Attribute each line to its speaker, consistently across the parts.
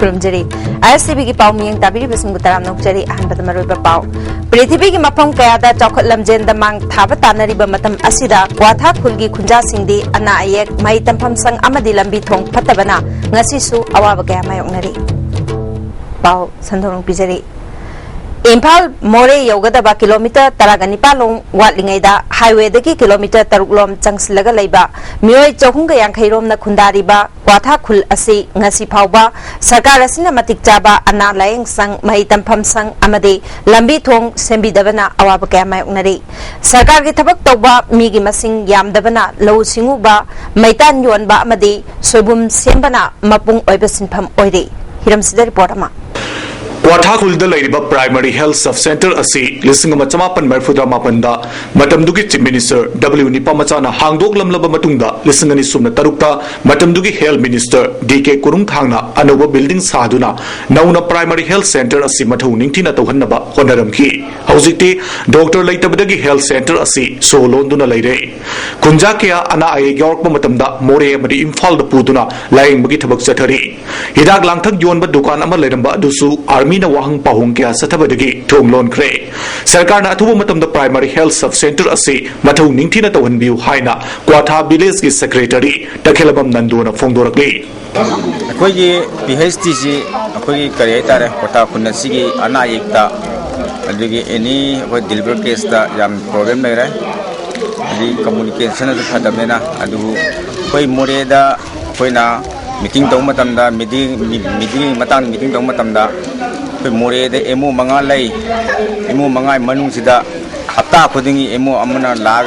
Speaker 1: खुरुमजरी ISTV की पाव मियंग ताबिरी busing गुतराम नोकचरी अहनबद मरुब पाव पृथ्वी की मफम कयादा चौखट लमजेन दमांग थाब तानरिब मतम असिदा क्वाथा खुलगी खुंजा सिंगदी अना अयेक मई तंफम संग अमदी लंबी थोंग फत्तबना ngasisu awaaba kaya mayoknari पाव संधोरंग पिजरी इम्फाल मोरे यौगदबा किलोमीटर तरागनिपालों वाटलिंगैदा हाईवेदगी किलोमीटर तरुकलोम चंगसिलगा लैबा मियोय चौहुंगा यांखैरोमना खुंदारिबा क्वाथा खुल असि ngasi फावबा सरकार असिना मतिक चाबा अना लायंग संग मही तंफम संग अमदे लंबी थोंग सेंबिदबना अवाबा कया मायोकनरी सरकार की थबक तौबा मीगी मसिंग यामदबना लौ सिंगुबा मैतान योनबा अमदे सोयबुम सेंबना मपुंग ओइबा सिनफम ओइरे हिरमसिदा रिपोर्ट अमा
Speaker 2: क्वाथा खुलद लेरिबा प्राइमरी हेल्थ सब सेंटर असी लिसिंग अमा चमापन मरफुद्रा मापनदा मतमदुगी चीफ मिनिस्टर डब्ल्यू निपा मचाना हांगदोक लमलब मतुंगदा लिसिंग अनि सुमना तरुकता मतमदुगी हेल्थ मिनिस्टर डीके कुरुंग थांगना अनोबा बिल्डिंग सादुना नौना प्राइमरी हेल्थ सेंटर असी मथौ निंगथिना तौहन्नबा होनरमखी हौजिकती डॉक्टर लेतबदगी हेल्थ सेंटर असी सोलोंदुना लेरे कुंजा केया अना आये यावरकबा मतमदा मोरे अमदि इम्फाल द पुदुना लायंगबगी थबक चथरी हिदाक लांथक योनबा दुकान अमा लेरंबा दुसु मीना वाहंग पाहुंग क्या सथबदगी थोंग लोन ख्रे सरकार अथुब मतमद प्राइमरी हेल्थ सब सेंटर असी मथौ निंगथिना तौहनबियु हाइना क्वाथा विलेज की सेक्रेटरी तखेलबम नंदोना फोंदोरकली
Speaker 3: अखोगी पीएचडी जी अखोगी करे तारे क्वाथा खुनसिगी अना एकता अदुगी एनी अखोई डिलीवर केस दा याम प्रॉब्लम लेरे अदि कम्युनिकेशन द खदमेना अदु कोई मोरेदा कोइना मीटिंग तौ मतमदा मीटिंग मतंग मीटिंग तौ मतमदा पे मोरे दे एमो मंगा लई एमो मंगा मनुंग सिदा हप्ता खुदिंगी एमो अमना लाग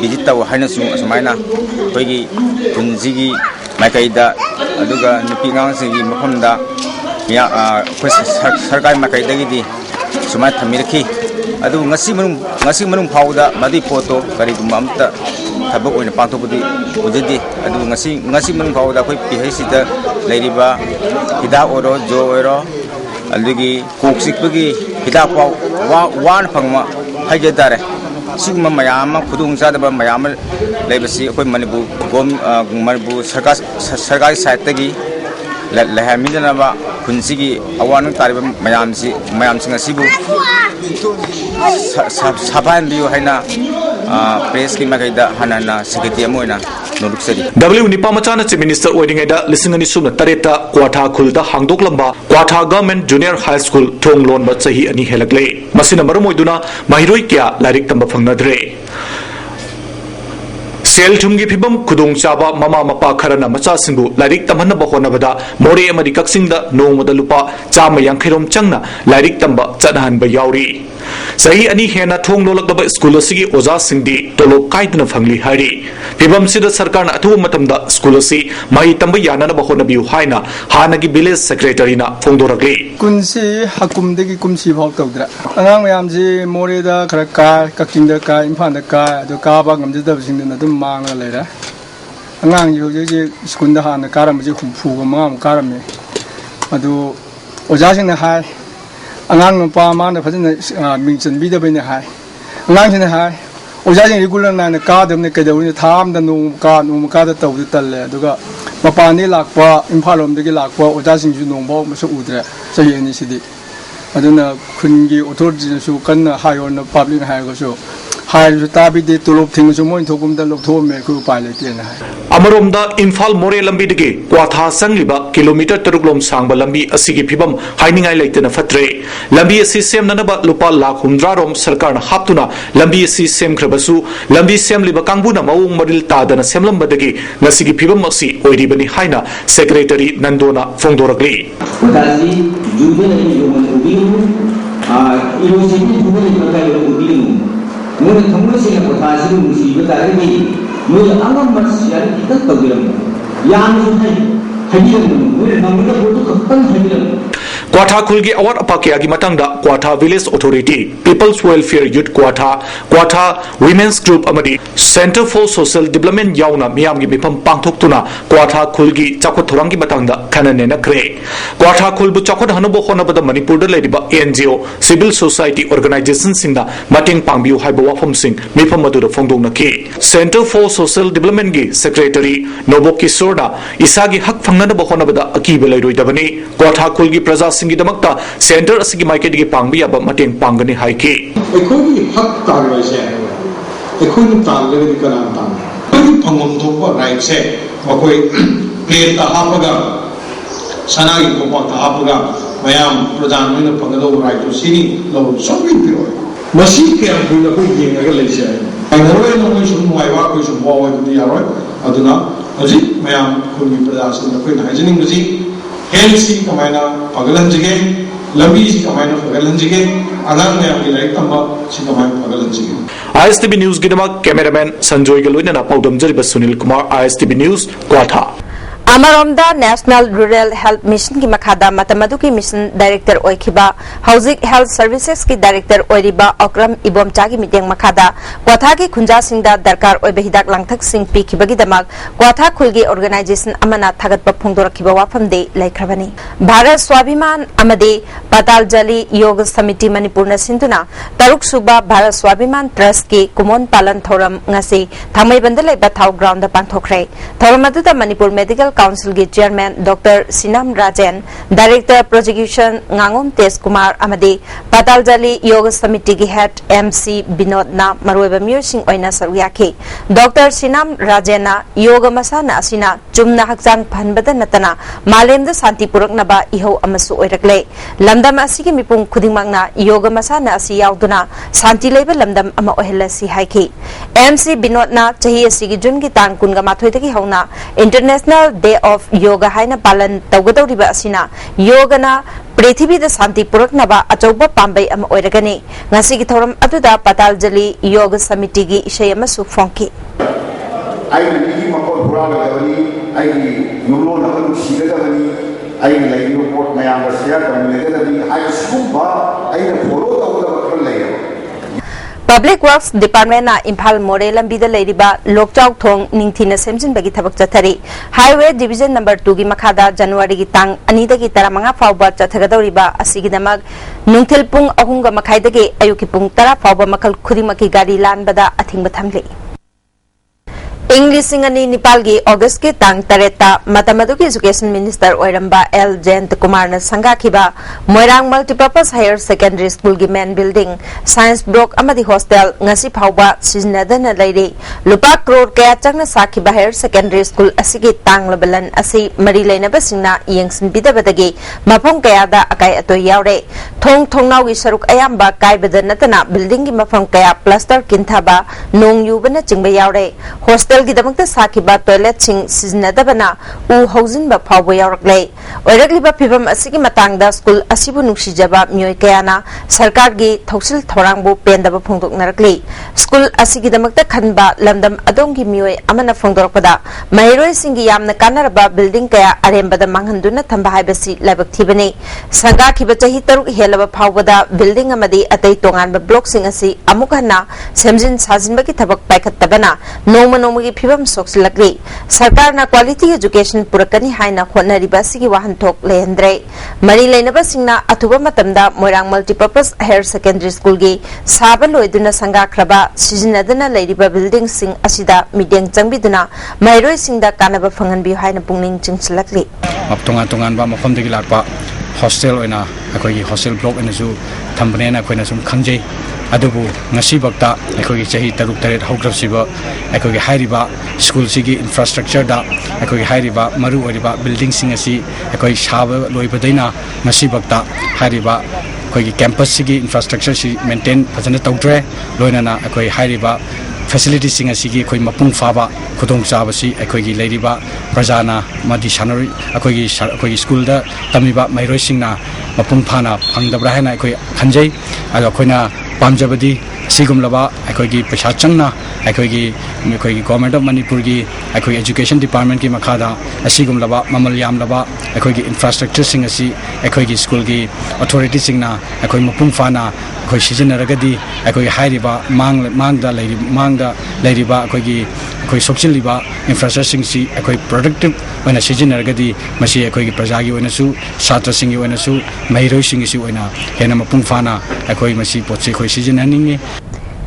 Speaker 3: विजिट तौ हाइनसु असमाइना कोइगी पुंजिगी माइकैदा अदुगा नुपी गांगसिगी मफमदा या कोइ सरकार माइकैदगी सुमाइ थमिरखी अदु ngasi manung phauda madi photo kari gumamta thabak oina pangthopudi ujedi adu ngasi manung phauda koi PHC da leiriba hida oro jo oro aligi koksikpagi hida pau wan phangma hajedare sigma mayama khudung sadaba mayama leibasi koi manipur sarkar side tagi lehaminaba kunsigi awan tariba mayam singasibu साफान बियो हैना press की मगैदा हनाना secretary अमोइना नोरुक्सरी
Speaker 2: W निपा मचाना chief minister ओइदिंगैदा लिसिंगनि सुमना तरेता क्वाथा खुलदा हांगदोकलंबा क्वाथा गवर्नमेंट जूनियर हाई स्कूल थोंग लोनबा चही अनि हेलकले मसिना मरमोइदुना महिरोइ क्या लारिक तंबा फंगनद्रे सेल थुमगी फिबम खुदोंग चाबा ममा मपा खरना मचा सिंगु लारिक तमहनबा होनबदा मोरे अमदि कक्सिंगदा नोंगमदा लुपा चामा यांखैरोम चंगना लारिक तंबा चदहनबा यावरी सही अनि हेना थोंग लोलकदबा स्कूल असिगी ओजा सिंगदी तोलो काइदना फंगली हारी फिबम सिदा सरकार अथु मतमदा स्कूल असि मही तंबा याननबा होनबियु हाइना हानगी विलेज सेक्रेटरीना फोंदोरकली
Speaker 4: कुनसी हकुमदगी कुमसी भाव तौद्रा अंगांग मयामजी मोरेदा खरा का कक्किंगदा का इम्फालदा का अदु काबा ngamjadabsingdana dum मांगला लेरा अंगांग जे स्कूलदा हाना कारमजी हुमफुगा माम कारमे अदु ओजासिंगना हाय अंगांग नुपा माना फजन मिंचन बिदबैने हाय अंगांगसिना हाय ओजासिंग रेगुलर नाना कादबने कैदौने थामदा नुम कादा तौदि तल्ले अदुगा मपानी लाकपा इम्फालरोमदगी लाकपा ओजासिंगजु नोंबाव मसु उद्रे सही अनिसिदि अदुना खुनगी अथॉरिटीनसु कन्ना हायोना पब्लिक हायगसु हायरसु ताबिदि तुलोब थिंगसु मोइन थोकुमदा लोकथोमे कु उपाय लेतेना
Speaker 2: अमरोमदा इम्फाल मोरे लंबीदगी क्वाथा संगलिबा किलोमीटर तरुकलोम सांगबा लंबी असिगी फिबम हाइनिंगाय लेतेना फत्रे लंबी असि सेमननबा लुपा लाख 100 रोम सरकारना हापतुना लंबी असि सेमख्रबसु लंबी सेमलिबा कांगबुना मवोंग मरिल तादना सेमलंबदगी ngasiगी फिबम असि ओइरिबनि हाइना सेक्रेटरी नंदोना फोंदोरकली
Speaker 5: बताजी जुबेले योमन उबिनु इरोसिनि जुबेले बगाय उबिनु मोने थमुसिना पथासिनु मुसिबा तारगी मोय आंगम मसियारि कितन तगिरम यामसु हाय हाइदिरम मोय नमदा बोतु खतन हाइदिरम
Speaker 2: क्वाथा खुल की अवाट अपा के आगे मतंग Kwatha village authority people's welfare youth Kwatha women's group अमदी सेंटर फॉर सोशल डेवलपमेंट याउना मियाम की मिफम पांगथोक्तुना क्वाथा खुल की चाखोट थोरांग की मतंग खनने नखरे क्वाथा खुल बु चाखोट हनुबो होनबद मणिपुर द लेदिबा एनजीओ सिविल सोसाइटी ऑर्गेनाइजेशन सिंगना मतेंग पांगबियु हाइबो वाफम सिंग मिफम मदुद फोंदोंनकी सेंटर फॉर सोशल डेवलपमेंट की सेक्रेटरी नोबो किशोरना इसागी हक फंगनब होनबद अकीब लेरोइदबनी क्वाथा खुल की प्रजा सिंगी दमक्ता सेंटर असगी माइकेट की पांगबियाब मतेंग पांगनी हाइकी
Speaker 6: अखोई हक तारबसे अखोई तारगदि कनाम ताम अखोई फंगम थोप राइट से मकोई प्लेट हापगा सनागी कोपा हापगा मयाम प्रजान में फंगदो राइट तो सिनी लो सोबी पिरो मसी के अखोई अखोई येंगा लेसे आइनरोय नोय सुम वाइवा कोई सुम वाव दी यारोय अदुना अजी मयाम खुली प्रजा सिंग अखोई हाइजनिंग जी हेल्थ सी कमाइना पगलन जगे लंबी सी कमाइना पगलन जगे अनांग मयाम की लाइक तंबा सी कमाइना पगलन जगे
Speaker 2: ISTV न्यूज़ की नमक कैमरामैन संजोय के लोइना पाउदम जरिब सुनील कुमार ISTV न्यूज़ क्वाथा
Speaker 1: अमरोमदा नेशनल रूरल हेल्थ मिशन की मखादा मतमदु की मिशन डायरेक्टर ओइखिबा हौजिक हेल्थ सर्विसेज की डायरेक्टर ओइरिबा अक्रम इबोमचा की मीटिंग मखादा क्वाथा की खुंजा सिंगदा दरकार ओइबे हिदाक लांगथक सिंग पीखिबगी दमक क्वाथा खुलगी ऑर्गेनाइजेशन अमना थागतबा फोंदोरखिबा वाफमदे लैखरबनी भारत स्वाभिमान अमदे पतालजली योग समिति मणिपुर न सिंधुना तरुक सुबा भारत स्वाभिमान ट्रस्ट के कुमोन पालन थौरम ngasi थामैबंद लेबा थाउ ग्राउंड दा पांथोखरे थौरम अदुदा मणिपुर मेडिकल काउंसिल की चेयरमैन डॉक्टर सिनाम राजन डायरेक्टर प्रोसिक्यूशन गांगोम तेज कुमार अमदी पतालजली योग समिति की हेड MC विनोद ना मरोइबा म्यूसिंग ओइना सरुयाखी डॉक्टर सिनाम राजन योग मसाना असिना चुमना हक्चांग फनबद नतना मालेमद शांति पुरकनबा इहो अमसु ओइरकले लमदम असिगी मिपुंग खुदिंगमंगना योग मसाना असि याउदुना शांति लेबा लमदम अमा ओहेलसी हाइकी MC विनोद ना चही असिगी जुन की तांग कुनगा माथोइदगी हौना इंटरनेशनल डे ऑफ योगा हाइना पालन तौगदौरिबा असिना योगना पृथ्वी द शांति पुरकनबा अचौबा पांबई अमा ओइरगनी ngasi gi thoram aduda pataljali yoga समिति की इशय अमसु फोंकी
Speaker 7: आई नि मकोल पुरागदबनी आई युलो नबनु सिगदबनी आई लाइव रिपोर्ट मयाम शेयर करनेगदबनी आई सुबा आई फोलो तौगदब खर लेयो
Speaker 1: पब्लिक वर्क्स डिपार्टमेंट इम्फाल मोरे लंबी लोकचाउ थोंग निंगथीना सेमजिनबगी थबक चथरी हाईवे डिवीजन नंबर 2 की मखादा जनवरी की तांग 2 दगी 15 फाउबा चथगदौरिबा असिगिदमक नुंगथिल पुंग 3 मखाइदगी अयुकी पुंग 10 फाउबा मखल खुदिमकी गाड़ी लानबदा अथिंग थमले इंग्लिश निपाल की अगस्त के तांग तरेता मतमदु की एजुकेशन मिनिस्टर ओइरंबा एल जयंत कुमार ने संगाखिबा Moirang multipurpose higher secondary school की मेन बिल्डिंग साइंस ब्लॉक अमदी हॉस्टल ngasi फाउबा सिजनदन लैरे लुपा करोड़ कया चंगना साखिबा हायर सेकेंडरी स्कूल असिगी तांग लबलन असि मरी लेनबा सिंगना यंगसिन बिदबदगी मफम कयादा अकाय अतो यावरे थोंग थोंगनाव की सरुक अयाम्बा कायबद नतना बिल्डिंग की मफम कया प्लास्टर किंथाबा नोंग युबना चिंगबा यावरे हॉस्टल की दमकता साखिबा टॉयलेट सिंग सिजनदबना उ हौजिनबा फावबा यावरकले ओइरगलिबा फिबम असिगी मतंगदा स्कूल असिबु नुक्सिजबा मियोय कयाना सरकार की थौसिल थौरांगबु पेंदबा फोंदोकनरकले स्कूल असिगी दमकता खनबा लमदम अदोंगी मियोय अमना फोंदोरकपदा महिरोय सिंगी यामना कानरबा बिल्डिंग कया अरेंबदा मांगहंदुना थंबा हाइबसी लाइबक थिबने संगाखिबा चही तरुक हेलबा फावबदा बिल्डिंग अमदी अतै तोंगानबा ब्लॉक सिंग असि अमुकहना सेमजिन साजिनबगी थबक पाइखतबना नोमा नोमा की फिबम सोक्सिलकली सरकार ना क्वालिटी एजुकेशन पुरकनी हाइना होनरिबा सिगी वाहनथोक लेहंद्रे मरी लेनबा सिंगना अथुबा मतमदा Moirang multipurpose higher secondary school की साबा लोइदुना संगाख्रबा सिजनदना लेरिबा बिल्डिंग सिंग असिदा मिडेंग चंगबिदुना महिरोय सिंगदा कानबा फंगनबि हाइना पुंगनिंग चिंगसिलकली
Speaker 8: तोंगान तोंगानबा मफमदगी लाकपा हॉस्टल ओइना अखोगी हॉस्टल ब्लॉक एनसु थंबनेना अखोइना सुम खंगजे अदुबु ngasi bakta अखोगी चही तरुक तरेट हौग्रबसिबा अखोगी हाइरिबा स्कूल सिगी इंफ्रास्ट्रक्चर दा अखोगी हाइरिबा मरु ओरिबा बिल्डिंग सिंग असि अखोई साब लोइबदैना ngasi bakta हाइरिबा अखोगी कैंपस सिगी इंफ्रास्ट्रक्चर सि मेंटेन फजन तौद्रे लोइनाना अखोई हाइरिबा फैसिलिटी सिंग असिगी अखोई मपुंग फाबा खुदोंग चाबसी अखोगी लेरिबा प्रजाना मदि सानरी अखोगी स्कूल दा तमिबा महिरोय सिंगना मपुंग फाना फंगदब्रा हैना अखोई खंजै अखोइना पामजबदी सिगुमलबा अखोगी पैसा चंगना अखोगी गवर्नमेंट ऑफ मणिपुर की अखोगी एजुकेशन डिपार्टमेंट की मखादा असिगुमलबा ममल यामलबा अखोगी इंफ्रास्ट्रक्चर सिंग असि अखोगी स्कूल की अथॉरिटी सिंगना अखोई मपुंग फाना अखोई सिजनरगदी अखोई हाइरिबा मांगदा लेरिबा अखोई सोक्चिलिबा इंफ्रास्ट्रक्चर सिंग सि अखोई प्रोडक्टिव ओना सिजनरगदी मसी अखोई प्रजागी ओनसु छात्र सिंग ओनसु महिरोई सिंग सि ओना हेना मपुंग फाना अखोई मसी पोचे अखोई सिजननिंगे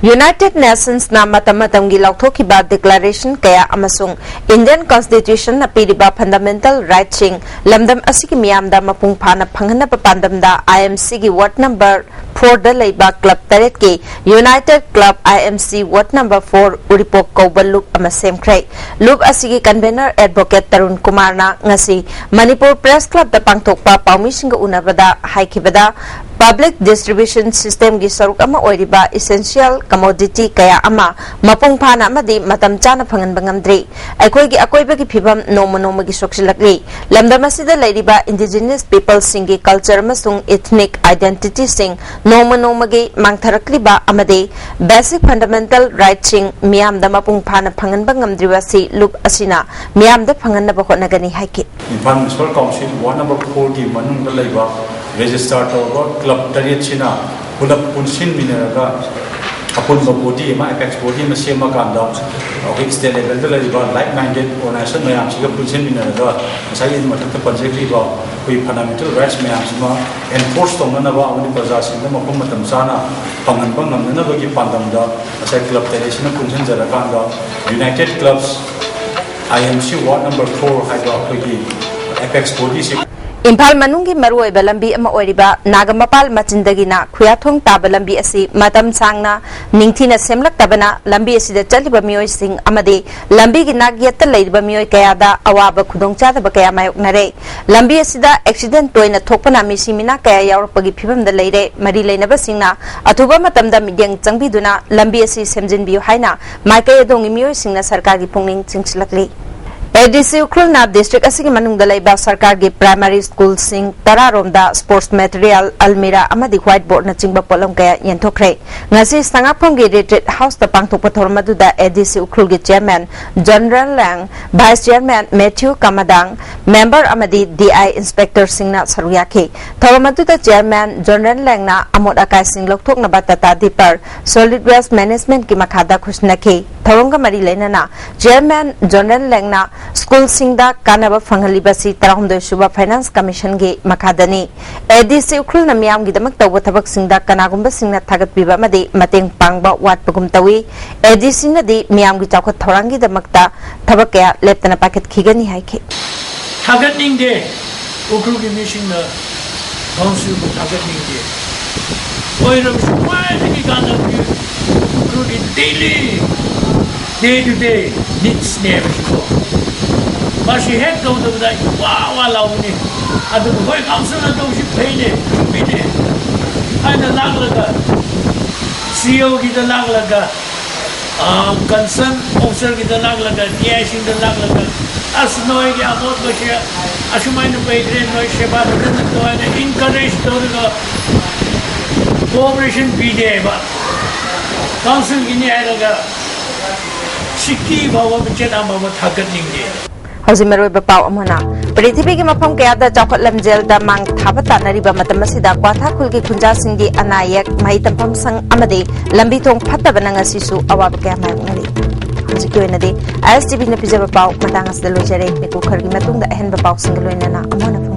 Speaker 1: United Nations na matam-matamgi lauthokiba declaration kaya amasung Indian Constitution na piriba fundamental rights sing lamdam asigi miyamda mapung phana phanghanaba pandamda IMC gi ward number 4 da leiba club taret ki United Club IMC ward number 4 uripok kobal loop ama semkhrai loop asigi convener advocate Tarun Kumar na ngasi Manipur Press Club da pangthokpa paumi singa unabada haikibada public distribution system gi saruk ama oiriba essential commodity kaya ama mapung phana amadi matam chana phangan bangamdri aikoi gi akoi ba gi phibam noma gi soksilakri lamdam asida leiriba indigenous people singi culture amasung ethnic identity sing noma gi mangtharakli ba amade basic fundamental rights sing miyam da mapung phana phangan bangamdri wasi loop asina miyam da phangan na ba honagani haiki
Speaker 9: Imphal Municipal Council ward number 4 ki manung da leiba register to club tariat china pulap punsin minaraga apun body ma apex body ma sema kanda state level da leiba like minded organization mayam siga punsin minaraga sai in matak project ri ba koi fundamental rights mayam sima enforce tongna na ba amani praja sin da makom matam sana pangan bangam na ba gi pandam da sai club tariat china punsin jara kanda United Clubs IMC ward number 4 haiba koi apex body
Speaker 1: Imphal manungi maroi balambi ama oiriba nagamapal machindagina khuyathong taba lambi asi matam sangna ningthina semlak tabana lambi asi da chaliba mioi sing amade lambi gi nagyata leiba mioi kayada awaba khudongcha da bakaya mayok nare lambi asi da accident toina thokpana misimina kaya yaurpagi phibam da leire mari leinaba singna athuba matam da midyang changbiduna lambi asi semjin biu haina maikay dongi mioi singna sarkar gi pungning chingsilakli ADC Ukrulna district asigi manungda leiba sarkar gi primary school sing tararom da sports material almira amadi whiteboard na chingba polam kaya yenthokre ngasi sangapom gi retreat house da pangthokpa thormadu da ADC Ukrul gi chairman General Lang vice chairman Matthew Kamadang member amadi DI inspector singna saruyakhe thormadu da chairman General Lang na amod akai sing lokthok na batata dipar solid waste management ki makhada khusnakhe thoronga mari leinana chairman General Lang na school singda kanaba fanghaliba si tarahumdoi suba finance commission ge makadani ADC Ukrul na miyam gi damak tawba thabak singda kanagumba singna thagat biba made mateng pangba wat pagum tawi ADC na di miyam gi chawkhat thorangi damakta thabak ya leptana paket khigani haike
Speaker 10: thagat ning de Ukrul gi mission na council bu thagat ning de oiram swai gi kana bi Ukrul gi daily day to day needs never go Mashi head go to the wow launi adu boy council na to shi payne bine aina laglaga CEO ki da laglaga concern officer ki da laglaga DI sing da laglaga asnoi ki amot bashi ashumai no payre no sheba da to ana encourage to the cooperation bide ba council ki ni ainaga shiki bawa bchena bawa thagat ninge
Speaker 1: Hausimaroi bapau amona Prithvi ki mafam kayada chawkhat lamjel da mang thaba tanariba matam asida kwatha khulgi khunja singgi anayak mai tampam sang amade lambi thong phattabana ngasisu awaba kaya mai ngari hausikki oinadi ISTV na pijaba pau matang asda lojare miku khargi matungda ahen bapau singa loinana amona